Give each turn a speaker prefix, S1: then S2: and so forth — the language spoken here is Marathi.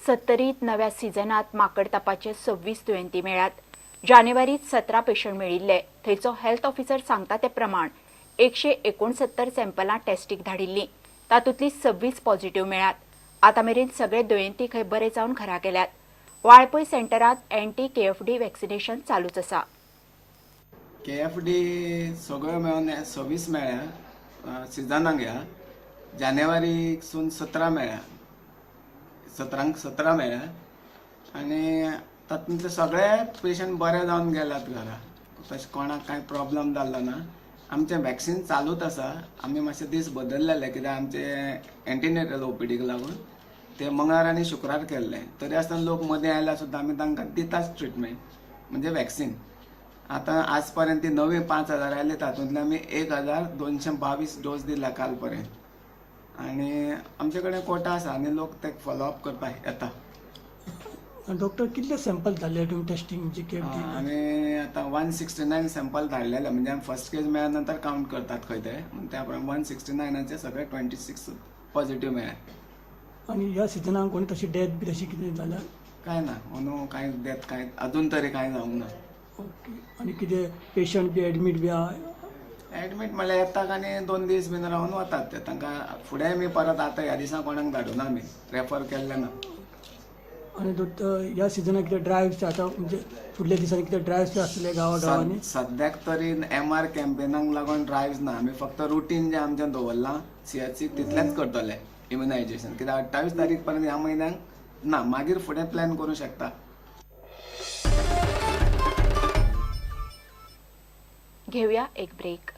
S1: सत्तरीत नव्या सिजनात माकड तापाचे 26 दुयेंती मेळ्ळ्यात. जानेवारीत 17 पेशंट मेळिल्ले. थंयचो हेल्थ ऑफिसर सांगता ते प्रमाण 169 सॅम्पलां टेस्टीक धाडिल्लीं. तातूंतली 26 पॉझिटिव्ह मेळ्ळ्यात. आतां मेरेन सगळे दुयेंती खंय बरे जावन घरा गेल्यात. वाळपय सेंटरांत एंटी KFD वॅक्सिनेशन चालूच आसा.
S2: KFD सगळ्यो मेळून 26 मेळ्ळ्या सिजनाक ह्या. जानेवारीसून 17 मेळ्ळ्या. 17 मेळ्ळ्या आनी तातूंतले सगळे पेशंट बरे जावन गेल्यात घरा. तशें कोणाक कांय प्रॉब्लम जाल्लो ना. आमचें वॅक्सीन चालूच आसा. आमी मातशे दीस बदललेले कित्याक आमचे एंटीनेटल OPDक लागून ते मंगळार आनी शुक्रार केल्ले. तरी आसतना लोक मदीं आयल्यार सुद्दां आमी तांकां दिताच ट्रिटमेंट म्हणजे वॅक्सीन. आतां आज पर्यंत ती नवी 5000 आयली तातूंतले आमी 1222 डोस दिला काल पर्यंत आनी आमचे कडेन कोटा आसा आनी लोक ते फॉलोअप करपाक येता.
S3: डॉक्टर कितले सॅम्पल धाडले तुमी टेस्टिंगची KFD?
S2: आमी आतां 169 सॅम्पल धाडलेले म्हणजे आमी फर्स्ट केस मेळ्ळ्या नंतर कावंट करतात खंय ते. त्या प्रमाणे 169चे सगळे 26 पॉझिटिव्ह मेळ्ळे.
S3: आनी ह्या सिजनाक कोणी तशी डेथ बी तशी कितें जाल्या?
S2: कांय ना अंदू कांय डेथ कांय अजून तरी कांय जावंक ना.
S3: ओके. आनी कितें पेशंट बी एडमीट बी आहा?
S2: एडमीट म्हळ्यार येतात आनी 2 दीस बीन रावन वतात ते. तांकां फुडें आमी परत आतां ह्या दिसा कोणाक धाडूना आमी रेफर केल्ले ना.
S3: आनी ह्या सिजनाक कितें ड्रायव्स आतां म्हणजे फुडल्या दिसांनी कितें ड्रायव्स आसतले गांवांनी?
S2: सद्याक तरी MR कॅम्पेनाक लागून ड्रायव्स ना. आमी फक्त रुटीन जे आमचें दवरलां CHC तितलेंच करतले इम्युनायजेशन. कित्याक 28 तारीख पर्यंत ह्या म्हयन्याक ना. मागीर फुडें प्लॅन करूंक शकता.
S1: घेऊया एक ब्रेक.